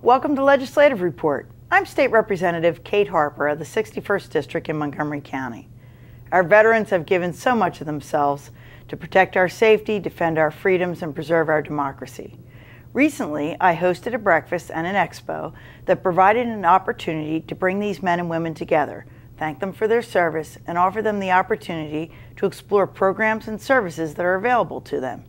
Welcome to Legislative Report. I'm State Representative Kate Harper of the 61st District in Montgomery County. Our veterans have given so much of themselves to protect our safety, defend our freedoms, and preserve our democracy. Recently, I hosted a breakfast and an expo that provided an opportunity to bring these men and women together, thank them for their service, and offer them the opportunity to explore programs and services that are available to them.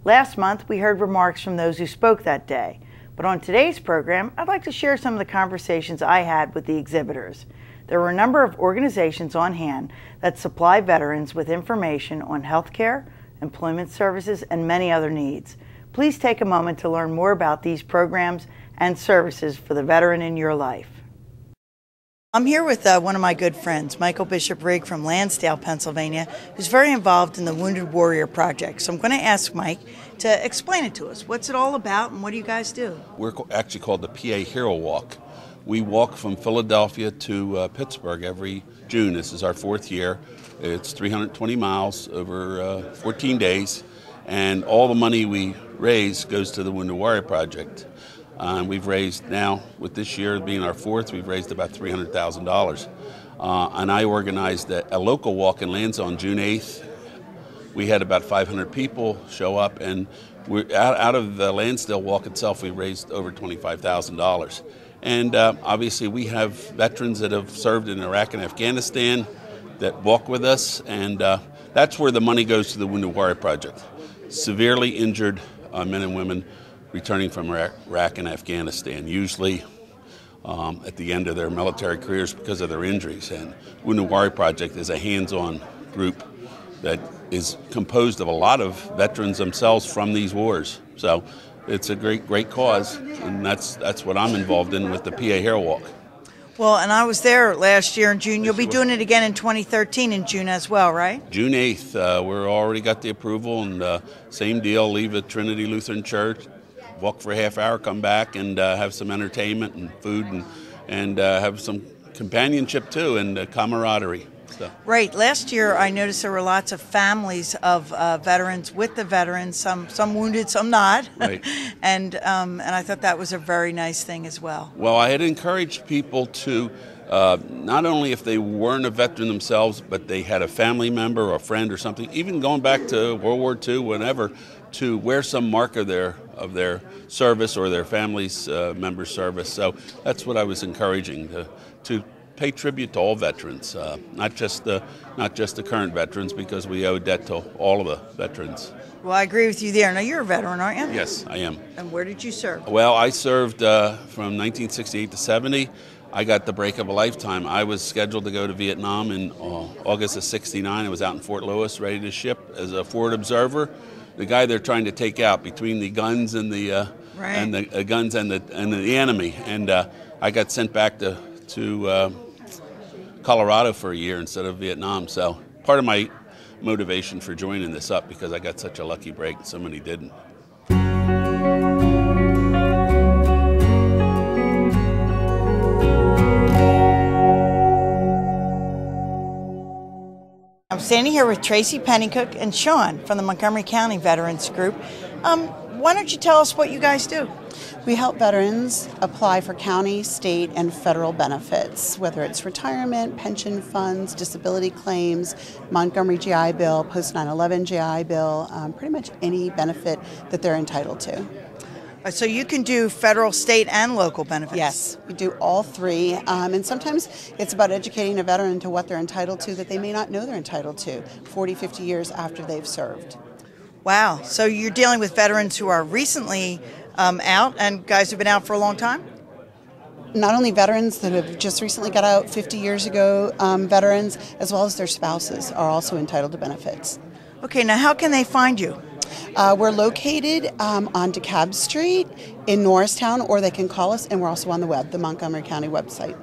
Last month, we heard remarks from those who spoke that day. But on today's program, I'd like to share some of the conversations I had with the exhibitors. There were a number of organizations on hand that supply veterans with information on healthcare, employment services, and many other needs. Please take a moment to learn more about these programs and services for the veteran in your life. I'm here with one of my good friends, Michael Bishop Rigg from Lansdale, Pennsylvania, who's very involved in the Wounded Warrior Project. So I'm going to ask Mike to explain it to us. What's it all about and what do you guys do? We're actually called the PA Hero Walk. We walk from Philadelphia to Pittsburgh every June. This is our fourth year. It's 320 miles over 14 days, and all the money we raise goes to the Wounded Warrior Project. We've raised now, with this year being our fourth, we've raised about $300,000. And I organized a local walk in Lansdale on June 8th. We had about 500 people show up, and we're out of the Lansdale walk itself, we raised over $25,000. And obviously we have veterans that have served in Iraq and Afghanistan that walk with us, and that's where the money goes to the Wounded Warrior Project. Severely injured men and women returning from Iraq and Afghanistan, usually at the end of their military careers because of their injuries. And Wounded Warrior Project is a hands-on group that is composed of a lot of veterans themselves from these wars. So it's a great cause, and that's what I'm involved in with the PA Hero Walk. Well, and I was there last year in June. You'll be doing it again in 2013 in June as well, right? June 8th. We're already got the approval, and same deal, leave at Trinity Lutheran Church, walk for a half hour, come back, and have some entertainment and food, and have some companionship too, and camaraderie. So. Right. Last year, I noticed there were lots of families of veterans with the veterans, some wounded, some not. Right. and I thought that was a very nice thing as well. Well, I had encouraged people to not only if they weren't a veteran themselves, but they had a family member or a friend or something, even going back to World War II, whenever, to wear some mark of their service or their family's member's service. So that's what I was encouraging, to pay tribute to all veterans, not just the current veterans, because we owe debt to all of the veterans. Well, I agree with you there. Now, you're a veteran, aren't you? Yes, I am. And where did you serve? Well, I served from 1968 to 70. I got the break of a lifetime. I was scheduled to go to Vietnam in August of 69. I was out in Fort Lewis, ready to ship as a forward observer. The guy they're trying to take out between the guns and the guns and the enemy, and I got sent back to Colorado for a year instead of Vietnam. So part of my motivation for joining this up, because I got such a lucky break and so many didn't. I'm standing here with Tracy Pennycook and Sean from the Montgomery County Veterans Group. Why don't you tell us what you guys do? We help veterans apply for county, state, and federal benefits, whether it's retirement, pension funds, disability claims, Montgomery GI Bill, post 9/11 GI Bill, pretty much any benefit that they're entitled to. So you can do federal, state, and local benefits? Yes, we do all three. And sometimes it's about educating a veteran to what they're entitled to that they may not know they're entitled to 40, 50 years after they've served. Wow. So you're dealing with veterans who are recently out and guys who've been out for a long time? Not only veterans that have just recently got out 50 years ago, veterans, as well as their spouses are also entitled to benefits. Okay, now how can they find you? We're located on DeKalb Street in Norristown, or they can call us, and we're also on the web, the Montgomery County website.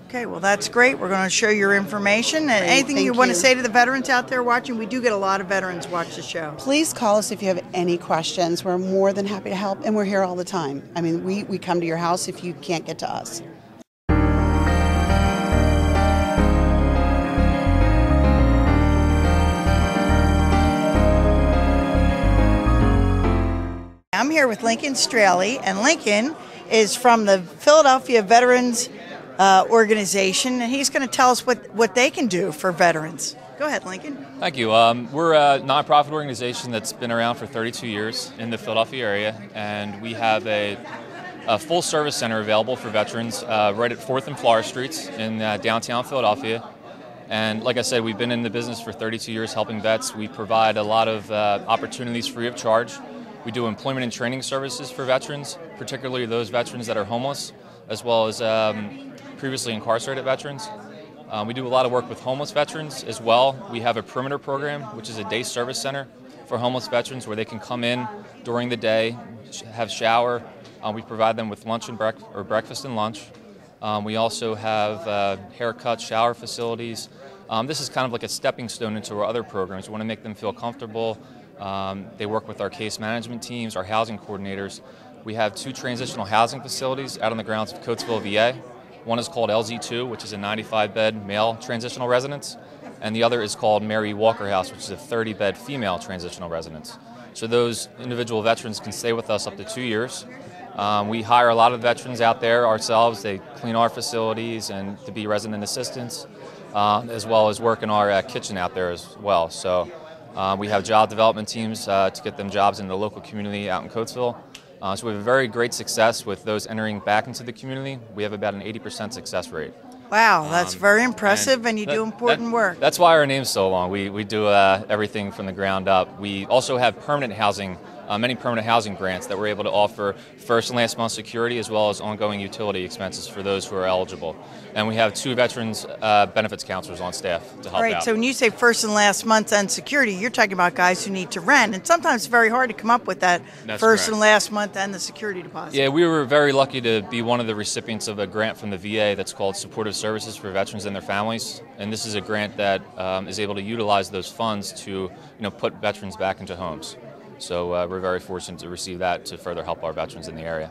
Okay, well, that's great. We're going to show your information. And anything you want to say to the veterans out there watching? We do get a lot of veterans watch the show. Please call us if you have any questions. We're more than happy to help, and we're here all the time. I mean, we come to your house if you can't get to us. I'm here with Lincoln Straley, and Lincoln is from the Philadelphia Veterans organization, and he's going to tell us what they can do for veterans. Go ahead, Lincoln. Thank you. We're a nonprofit organization that's been around for 32 years in the Philadelphia area, and we have a full service center available for veterans right at 4th and Florida Streets in downtown Philadelphia. And like I said, we've been in the business for 32 years helping vets. We provide a lot of opportunities free of charge. We do employment and training services for veterans, particularly those veterans that are homeless, as well as previously incarcerated veterans. We do a lot of work with homeless veterans as well. We have a perimeter program, which is a day service center for homeless veterans where they can come in during the day, have shower. We provide them with lunch and breakfast and lunch. We also have haircut, shower facilities. This is kind of like a stepping stone into our other programs. We want to make them feel comfortable. They work with our case management teams, our housing coordinators. We have 2 transitional housing facilities out on the grounds of Coatesville, VA. One is called LZ2, which is a 95-bed male transitional residence, and the other is called Mary Walker House, which is a 30-bed female transitional residence. So those individual veterans can stay with us up to 2 years. We hire a lot of veterans out there ourselves. They clean our facilities and to be resident assistants, as well as work in our kitchen out there as well. So we have job development teams to get them jobs in the local community out in Coatesville. So we have a very great success with those entering back into the community. We have about an 80% success rate. Wow, that's very impressive, and you do important work. That's why our name's so long. We do everything from the ground up. We also have permanent housing, many permanent housing grants that we're able to offer first and last month security as well as ongoing utility expenses for those who are eligible. And we have 2 veterans benefits counselors on staff to help out. Right, so when you say first and last month and security, you're talking about guys who need to rent, and sometimes it's very hard to come up with that first and last month and the security deposit. Yeah, we were very lucky to be one of the recipients of a grant from the VA that's called Supportive Services for Veterans and Their Families, and this is a grant that is able to utilize those funds to put veterans back into homes. So we're very fortunate to receive that to further help our veterans in the area.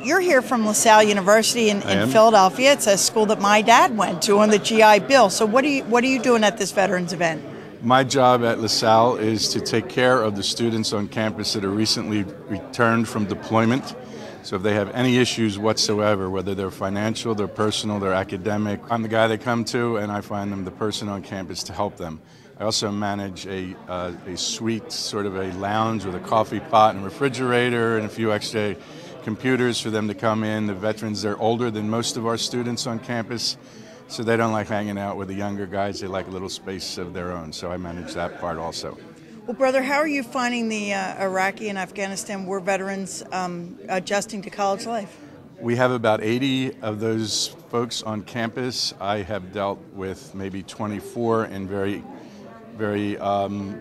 You're here from Lasalle University in Philadelphia. It's a school that my dad went to on the GI Bill. So what are you doing at this veterans event? My job at Lasalle is to take care of the students on campus that are recently returned from deployment. So if they have any issues whatsoever, whether they're financial, they're personal, they're academic, I'm the guy they come to, and I find them the person on campus to help them. I also manage a suite, sort of a lounge with a coffee pot and refrigerator and a few extra computers for them to come in. The veterans, they're older than most of our students on campus, so they don't like hanging out with the younger guys. They like a little space of their own, so I manage that part also. Well, brother, how are you finding the Iraqi and Afghanistan war veterans adjusting to college life? We have about 80 of those folks on campus. I have dealt with maybe 24 in very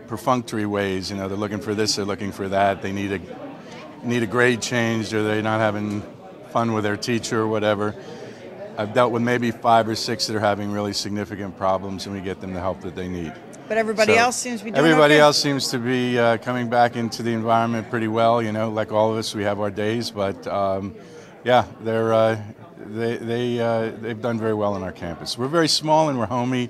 perfunctory ways. They're looking for this, they're looking for that. They need a grade changed, or they're not having fun with their teacher or whatever. I've dealt with maybe 5 or 6 that are having really significant problems, and we get them the help that they need. But everybody else seems to be doing Everybody okay? else seems to be coming back into the environment pretty well. Like all of us, we have our days, but yeah, they've done very well on our campus. We're very small and we're homey,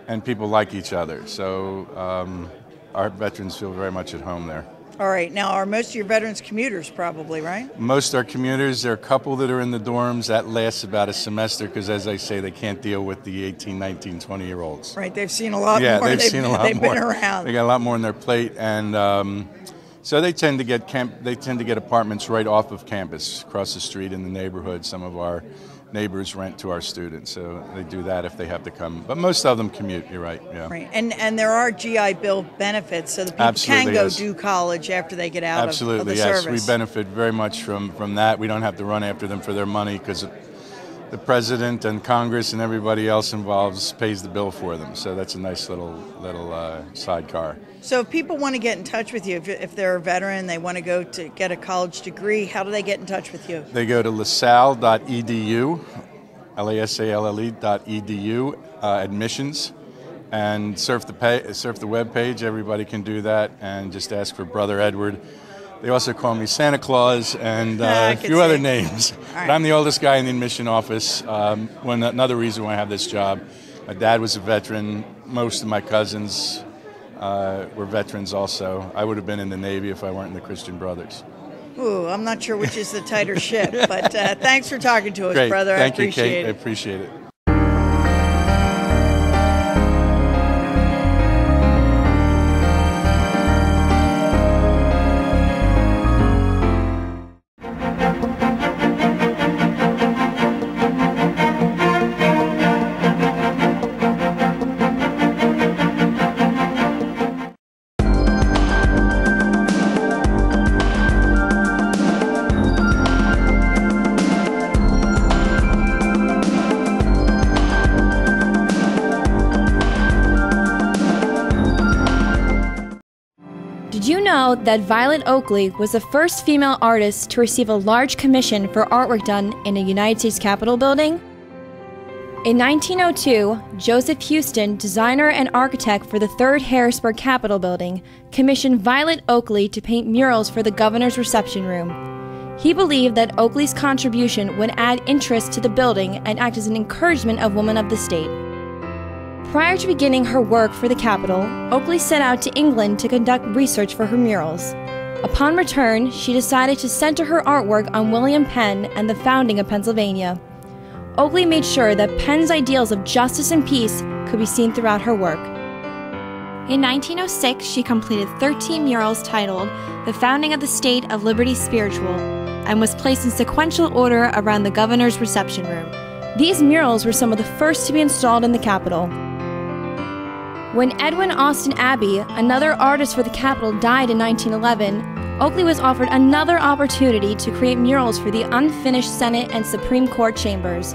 and people like each other. So our veterans feel very much at home there. All right. Now, are most of your veterans commuters probably, right? Most are commuters. There are a couple that are in the dorms. That lasts about a semester because, as I say, they can't deal with the 18, 19, 20-year-olds. Right. They've seen a lot more. Yeah, they've seen a lot more. They've been around. They got a lot more on their plate, and so they tend to get apartments right off of campus, across the street in the neighborhood. Some of our neighbors rent to our students, so they do that if they have to come. But most of them commute, you're right. Yeah. Right. And there are GI Bill benefits, so the people can go do college after they get out of the service. We benefit very much from that. We don't have to run after them for their money because the president and Congress and everybody else involved pays the bill for them. So that's a nice little sidecar. So if people want to get in touch with you, if they're a veteran, they want to go to get a college degree, how do they get in touch with you? They go to lasalle.edu, LASALLE.edu, admissions, and surf the web page. Everybody can do that, and just ask for Brother Edward. They also call me Santa Claus and a few other names. Right. But I'm the oldest guy in the admission office. Another reason why I have this job My dad was a veteran. Most of my cousins were veterans also. I would have been in the Navy if I weren't in the Christian Brothers. Ooh, I'm not sure which is the tighter ship, but thanks for talking to us, Great. brother. Thank I appreciate you, Kate. it. I appreciate it. Did you know that Violet Oakley was the first female artist to receive a large commission for artwork done in a United States Capitol building? In 1902, Joseph Houston, designer and architect for the 3rd Harrisburg Capitol building, commissioned Violet Oakley to paint murals for the governor's reception room. He believed that Oakley's contribution would add interest to the building and act as an encouragement of women of the state. Prior to beginning her work for the Capitol, Oakley set out to England to conduct research for her murals. Upon return, she decided to center her artwork on William Penn and the founding of Pennsylvania. Oakley made sure that Penn's ideals of justice and peace could be seen throughout her work. In 1906, she completed 13 murals titled The Founding of the State of Liberty Spiritual and was placed in sequential order around the governor's reception room. These murals were some of the first to be installed in the Capitol. When Edwin Austin Abbey, another artist for the Capitol, died in 1911, Oakley was offered another opportunity to create murals for the unfinished Senate and Supreme Court chambers.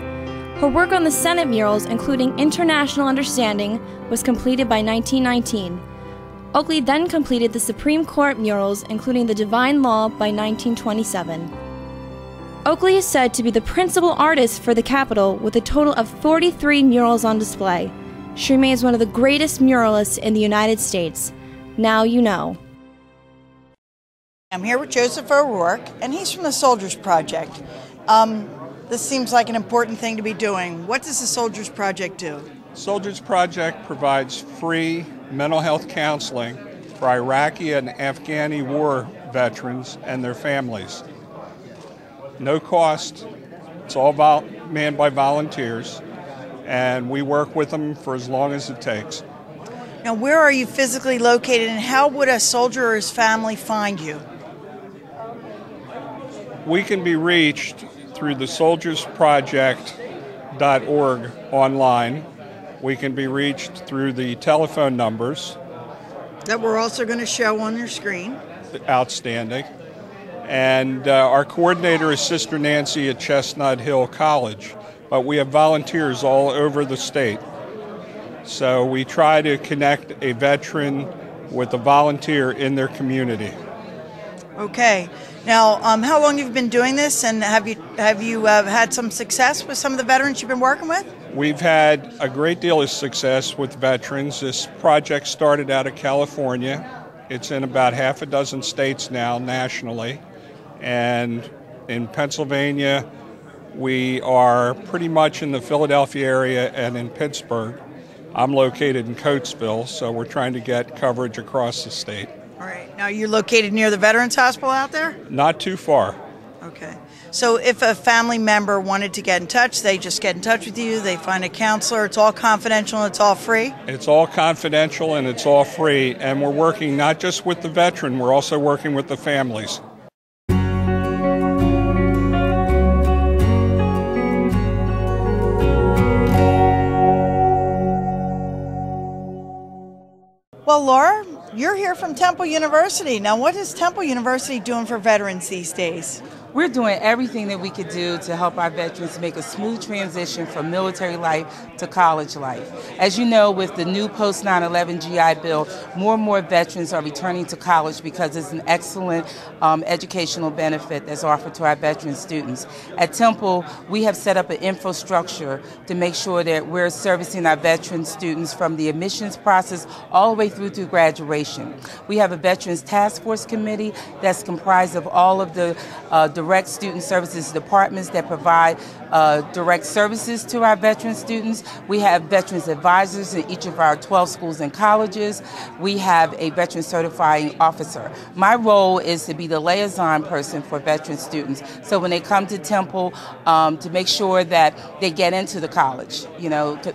Her work on the Senate murals, including International Understanding, was completed by 1919. Oakley then completed the Supreme Court murals, including the Divine Law, by 1927. Oakley is said to be the principal artist for the Capitol, with a total of 43 murals on display. She remains one of the greatest muralists in the United States. Now you know. I'm here with Joseph O'Rourke, and he's from the Soldiers Project. This seems like an important thing to be doing. What does the Soldiers Project do? Soldiers Project provides free mental health counseling for Iraqi and Afghani war veterans and their families. No cost. It's all manned by volunteers, and we work with them for as long as it takes. Now, where are you physically located, and how would a soldier or his family find you? We can be reached through the soldiersproject.org online. We can be reached through the telephone numbers. That we're also going to show on your screen. Outstanding. And our coordinator is Sister Nancy at Chestnut Hill College, but we have volunteers all over the state. So we try to connect a veteran with a volunteer in their community. Okay. Now, how long have you been doing this, and have you had some success with some of the veterans you've been working with? We've had a great deal of success with veterans. This project started out of California. It's in about half a dozen states now nationally. And in Pennsylvania, we are pretty much in the Philadelphia area and in Pittsburgh. I'm located in Coatesville, so we're trying to get coverage across the state. All right. Now, you're located near the Veterans Hospital out there? Not too far. Okay. So if a family member wanted to get in touch, they just get in touch with you, they find a counselor, it's all confidential, and it's all free? It's all confidential and it's all free, and we're working not just with the veteran, we're also working with the families. Well, Laura, you're here from Temple University. Now, what is Temple University doing for veterans these days? We're doing everything that we could do to help our veterans make a smooth transition from military life to college life. As you know, with the new post-9/11 GI Bill, more and more veterans are returning to college because it's an excellent educational benefit that's offered to our veteran students. At Temple, we have set up an infrastructure to make sure that we're servicing our veteran students from the admissions process all the way through to graduation. We have a Veterans Task Force Committee that's comprised of all of the direct student services departments that provide direct services to our veteran students. We have veterans advisors in each of our 12 schools and colleges. We have a veteran certifying officer. My role is to be the liaison person for veteran students. So when they come to Temple, to make sure that they get into the college,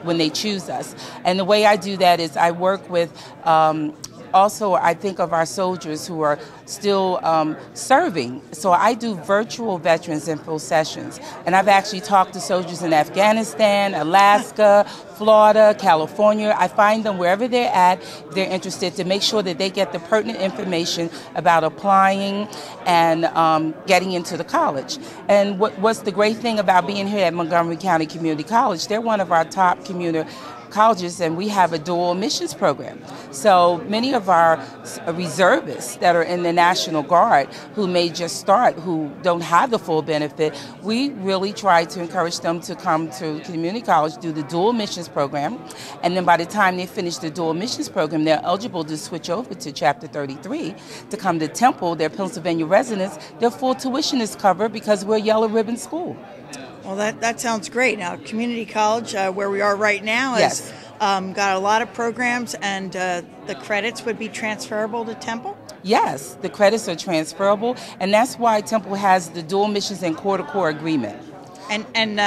when they choose us. And the way I do that is I work with also, I think of our soldiers who are still serving. So I do virtual veterans info sessions. And I've actually talked to soldiers in Afghanistan, Alaska, Florida, California. I find them wherever they're at, they're interested, to make sure that they get the pertinent information about applying and getting into the college. And what's the great thing about being here at Montgomery County Community College, they're one of our top community colleges, and we have a dual admissions program. So many of our reservists that are in the National Guard who may just start, who don't have the full benefit, we really try to encourage them to come to community college, do the dual admissions program, and then by the time they finish the dual admissions program, they're eligible to switch over to Chapter 33 to come to Temple. Their Pennsylvania residents, their full tuition is covered because we're a yellow ribbon school. Well, that sounds great. Now, community college, where we are right now, Yes. has got a lot of programs, and the credits would be transferable to Temple? Yes, the credits are transferable, and that's why Temple has the dual admissions and core-to-core agreement. And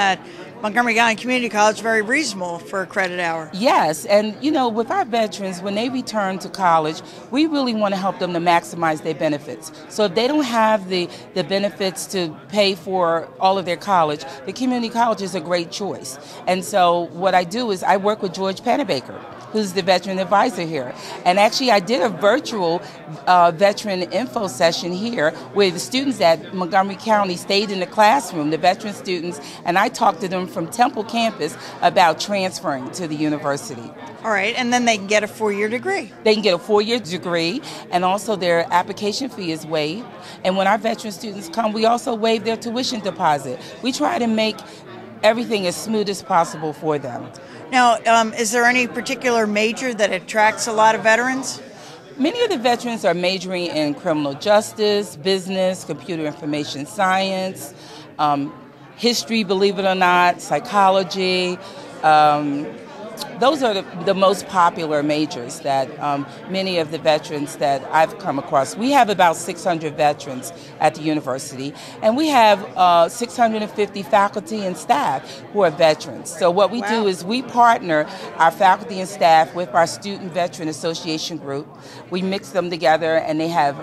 Montgomery County Community College, very reasonable for a credit hour. Yes, and with our veterans, when they return to college, we really want to help them to maximize their benefits. So if they don't have the benefits to pay for all of their college, the community college is a great choice. And so what I do is I work with George Panabaker, who's the veteran advisor here. And actually I did a virtual veteran info session here where the students at Montgomery County stayed in the classroom, the veteran students, and I talked to them from Temple campus about transferring to the university. All right, and then they can get a 4-year degree. They can get a 4-year degree, and also their application fee is waived. And when our veteran students come, we also waive their tuition deposit. We try to make everything as smooth as possible for them. Now, is there any particular major that attracts a lot of veterans? Many of the veterans are majoring in criminal justice, business, computer information science, history, believe it or not, psychology. Those are the most popular majors that many of the veterans that I've come across. We have about 600 veterans at the university, and we have 650 faculty and staff who are veterans. So what we do is we partner our faculty and staff with our Student Veteran Association group. We mix them together, and they have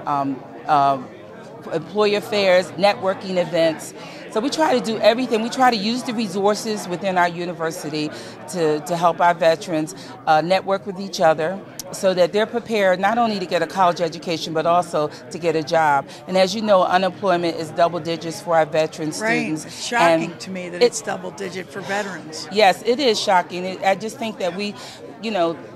employee affairs, networking events. So we try to do everything. We try to use the resources within our university to help our veterans network with each other so that they're prepared not only to get a college education but also to get a job. And as you know, unemployment is double digits for our veteran students. Right. It's shocking to me that it's double digit for veterans. Yes, it is shocking. I just think that we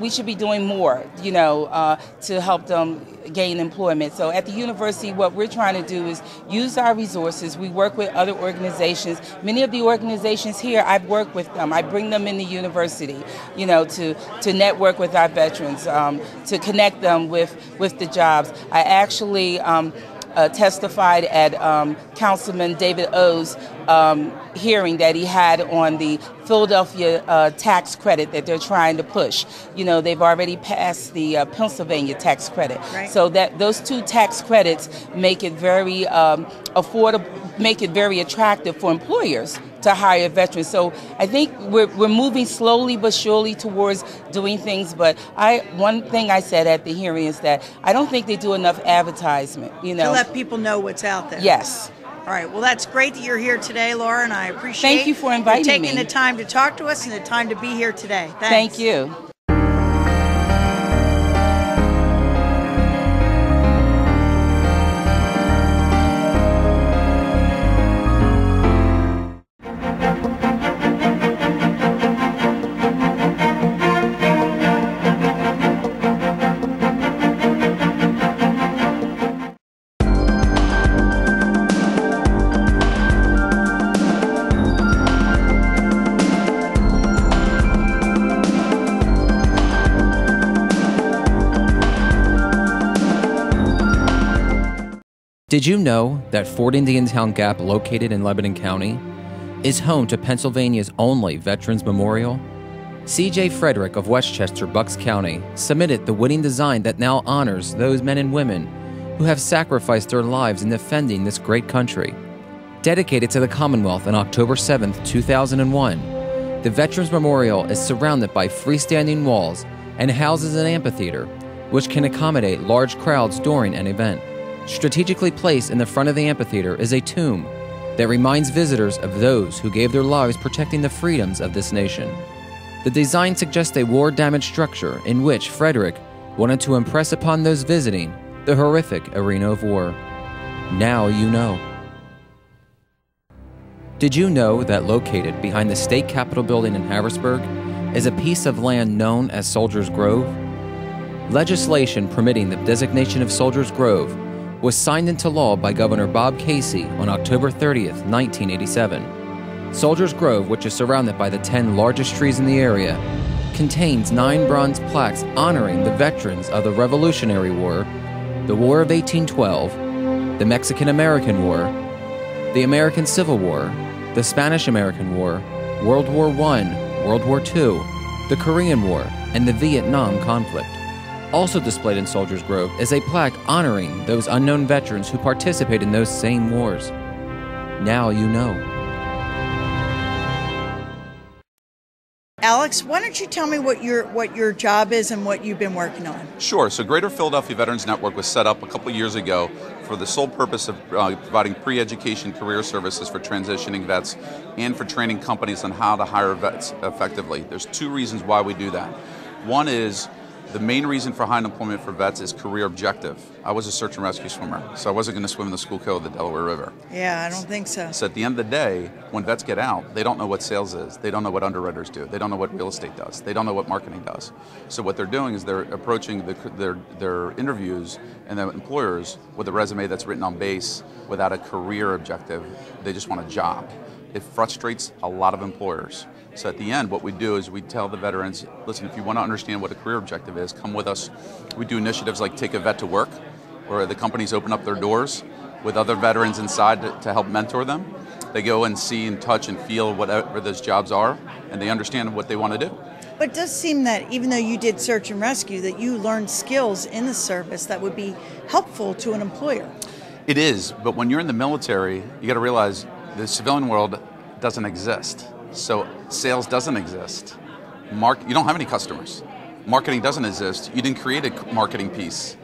should be doing more, to help them gain employment. So at the university, what we're trying to do is use our resources. We work with other organizations. Many of the organizations here, I've worked with them. I bring them in the university, to network with our veterans, to connect them with the jobs. I actually testified at Councilman David O's hearing that he had on the Philadelphia tax credit that they're trying to push. They've already passed the Pennsylvania tax credit. Right. So that those two tax credits make it very affordable, make it very attractive for employers to hire veterans. So I think we're moving slowly but surely towards doing things. But one thing I said at the hearing is that I don't think they do enough advertisement. To let people know what's out there. Yes. All right. Well, that's great that you're here today, Laura, and I appreciate Thank you for inviting taking me. the time to talk to us and the time to be here today. Thank Thanks. you. Did you know that Fort Indiantown Gap, located in Lebanon County, is home to Pennsylvania's only Veterans Memorial? C.J. Frederick of Westchester, Bucks County, submitted the winning design that now honors those men and women who have sacrificed their lives in defending this great country. Dedicated to the Commonwealth on October 7, 2001, the Veterans Memorial is surrounded by freestanding walls and houses an amphitheater, which can accommodate large crowds during an event. Strategically placed in the front of the amphitheater is a tomb that reminds visitors of those who gave their lives protecting the freedoms of this nation. The design suggests a war-damaged structure in which Frederick wanted to impress upon those visiting the horrific arena of war. Now you know. Did you know that located behind the State Capitol building in Harrisburg is a piece of land known as Soldiers Grove? Legislation permitting the designation of Soldiers Grove was signed into law by Governor Bob Casey on October 30th, 1987. Soldiers Grove, which is surrounded by the 10 largest trees in the area, contains 9 bronze plaques honoring the veterans of the Revolutionary War, the War of 1812, the Mexican-American War, the American Civil War, the Spanish-American War, World War I, World War II, the Korean War, and the Vietnam conflict. Also displayed in Soldiers Grove is a plaque honoring those unknown veterans who participated in those same wars. Now you know. Alex, why don't you tell me what your job is and what you've been working on? Sure. So Greater Philadelphia Veterans Network was set up a couple years ago for the sole purpose of providing pre-education career services for transitioning vets and for training companies on how to hire vets effectively. There's 2 reasons why we do that. One is the main reason for high unemployment for vets is career objective. I was a search and rescue swimmer, so I wasn't going to swim in the Schuylkill of the Delaware River. Yeah, I don't think so. So at the end of the day, when vets get out, they don't know what sales is. They don't know what underwriters do. They don't know what real estate does. They don't know what marketing does. So what they're doing is they're approaching their interviews and their employers with a resume that's written on base without a career objective. They just want a job. It frustrates a lot of employers. So at the end, what we do is we tell the veterans, listen, if you want to understand what a career objective is, come with us. We do initiatives like Take a Vet to Work, where the companies open up their doors with other veterans inside to help mentor them. They go and see and touch and feel whatever those jobs are, and they understand what they want to do. But it does seem that even though you did search and rescue, that you learned skills in the service that would be helpful to an employer. It is, but when you're in the military, you got to realize the civilian world doesn't exist. So sales doesn't exist. You don't have any customers. Marketing doesn't exist. You didn't create a marketing piece.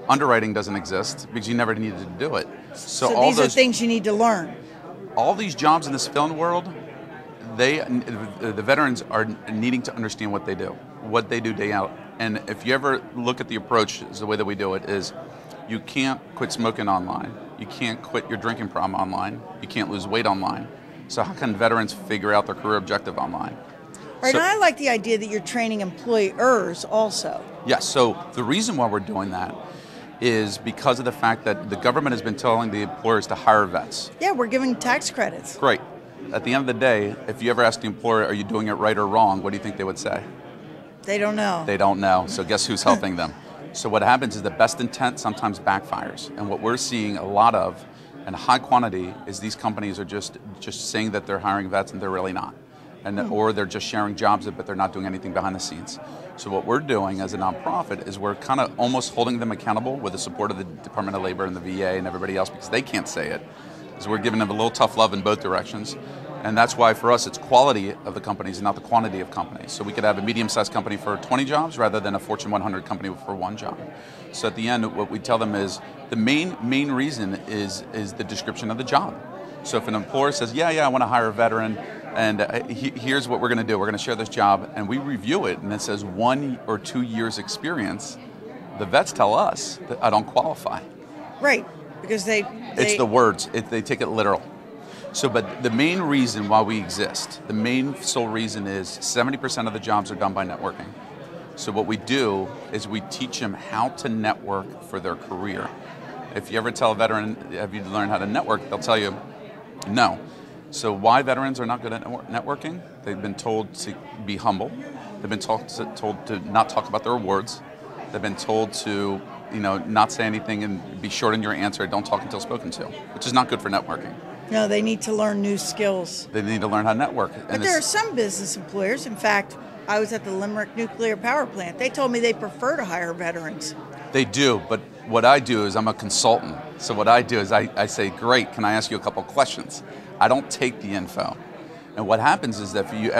Underwriting doesn't exist because you never needed to do it. So all these are things you need to learn. All these jobs in the civilian world, the veterans are needing to understand what they do day out. And if you ever look at the approach, the way that we do it is, you can't quit smoking online. You can't quit your drinking problem online. You can't lose weight online. So how can veterans figure out their career objective online? Right, and I like the idea that you're training employers also. Yes, so the reason why we're doing that is because of the fact that the government has been telling the employers to hire vets. Yeah, we're giving tax credits. Great. At the end of the day, if you ever ask the employer, are you doing it right or wrong, what do you think they would say? They don't know. They don't know, so guess who's helping them? So what happens is the best intent sometimes backfires. And what we're seeing a lot of, and high quantity, is these companies are just saying that they're hiring vets and they're really not. Or they're just sharing jobs, but they're not doing anything behind the scenes. So what we're doing as a nonprofit is we're kind of almost holding them accountable with the support of the Department of Labor and the VA and everybody else, because they can't say it. So we're giving them a little tough love in both directions. And that's why for us it's quality of the companies and not the quantity of companies. So we could have a medium-sized company for 20 jobs rather than a Fortune 100 company for 1 job. So at the end, what we tell them is the main reason is the description of the job. So if an employer says, yeah, I want to hire a veteran, and here's what we're going to do. We're going to share this job, and we review it, and it says 1 or 2 years experience. The vets tell us that I don't qualify. Right, because it's the words. They take it literal. So, but the main reason why we exist, the main sole reason is 70% of the jobs are done by networking. So what we do is we teach them how to network for their career. If you ever tell a veteran, have you learned how to network, they'll tell you, no. So why veterans are not good at networking? They've been told to be humble. They've been told to not talk about their awards. They've been told to not say anything and be short in your answer. Don't talk until spoken to, which is not good for networking. No, they need to learn new skills. They need to learn how to network. But there are some business employers. In fact, I was at the Limerick nuclear power plant. They told me they prefer to hire veterans. They do, but what I do is I'm a consultant. So what I do is I say, great, can I ask you a couple questions? I don't take the info. And what happens is that if you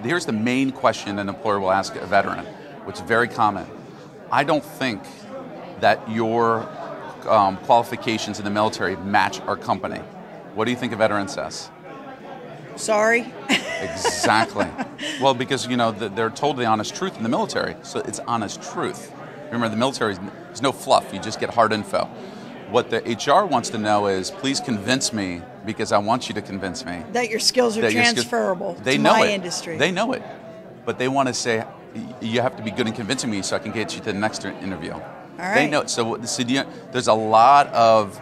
here's the main question an employer will ask a veteran, which is very common. I don't think that your qualifications in the military match our company. What do you think a veteran says? Sorry. Exactly. Well, because they're told the honest truth in the military, so it's honest truth. Remember, the military is no fluff. You just get hard info. What the HR wants to know is, please convince me, because I want you to convince me that your skills are transferable to my industry. They know it, but they want to say, you have to be good in convincing me so I can get you to the next interview. All right. They know it. So there's a lot of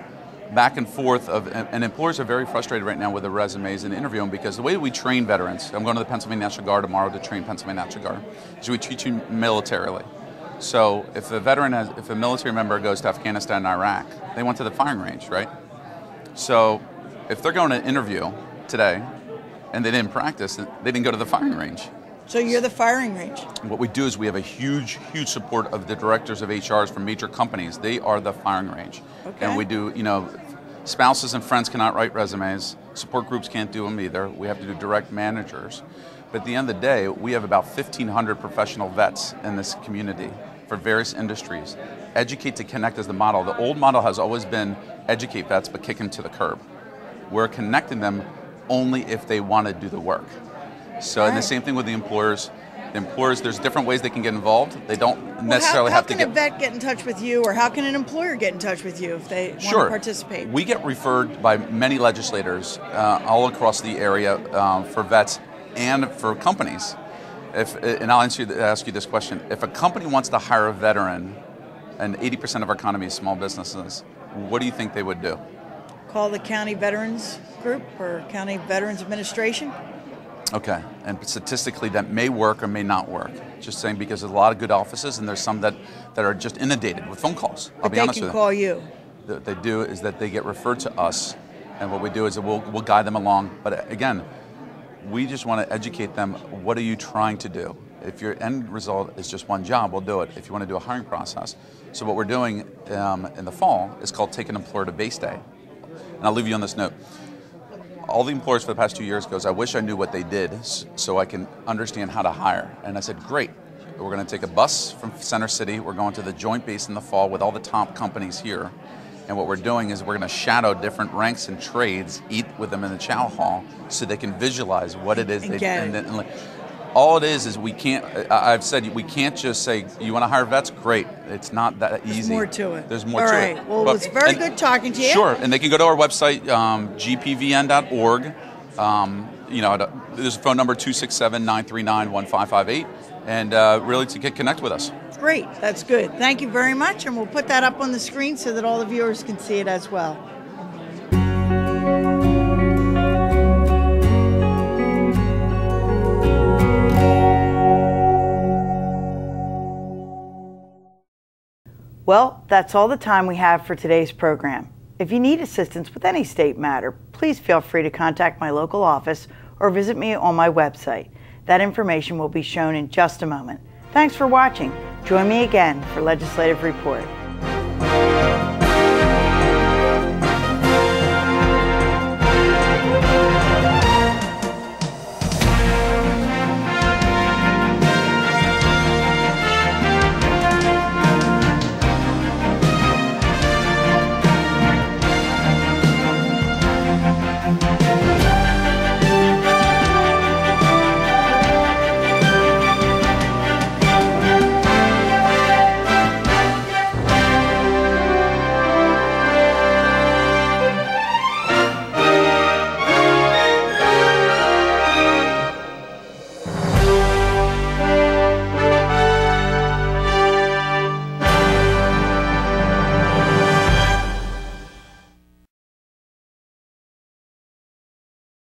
back and forth and employers are very frustrated right now with the resumes and interviewing, because the way we train veterans, I'm going to the Pennsylvania National Guard tomorrow to train Pennsylvania National Guard, is we treat you militarily. So if a military member goes to Afghanistan and Iraq, they went to the firing range, right? So if they're going to an interview today and they didn't practice, they didn't go to the firing range. So you're the firing range. What we do is we have a huge support of the directors of HRs from major companies. They are the firing range. Okay. And we do, spouses and friends cannot write resumes. Support groups can't do them either. We have to do direct managers. But at the end of the day, we have about 1,500 professional vets in this community for various industries. Educate to connect is the model. The old model has always been educate vets but kick them to the curb. We're connecting them only if they want to do the work. So, and the same thing with the employers. The employers, there's different ways they can get involved. They don't necessarily have to get... How can a vet get in touch with you, or how can an employer get in touch with you if they want to participate? We get referred by many legislators all across the area for vets and for companies. And I'll ask you this question. If a company wants to hire a veteran, and 80% of our economy is small businesses, what do you think they would do? Call the County Veterans Group or County Veterans Administration? Okay, and statistically that may work or may not work. Just saying, because there's a lot of good offices and there's some that are just inundated with phone calls. I'll be honest with you. They can call you. What they do is that they get referred to us, and what we do is we'll guide them along. But again, we just want to educate them. What are you trying to do? If your end result is just one job, we'll do it. If you want to do a hiring process. So what we're doing in the fall is called Take an Employer to Base Day. And I'll leave you on this note. All the employers for the past 2 years goes, I wish I knew what they did so I can understand how to hire. And I said, great. We're going to take a bus from Center City. We're going to the Joint Base in the fall with all the top companies here. And what we're doing is we're going to shadow different ranks and trades, eat with them in the chow hall so they can visualize what it is. All it is we can't, I've said, we can't just say, you want to hire vets? Great. It's not that easy. There's more to it. There's more to it. All right. Well, it was very good talking to you. Sure. And they can go to our website, gpvn.org. There's a phone number, 267-939-1558. And really to connect with us. Great. That's good. Thank you very much. And we'll put that up on the screen so that all the viewers can see it as well. Well, that's all the time we have for today's program. If you need assistance with any state matter, please feel free to contact my local office or visit me on my website. That information will be shown in just a moment. Thanks for watching. Join me again for Legislative Report.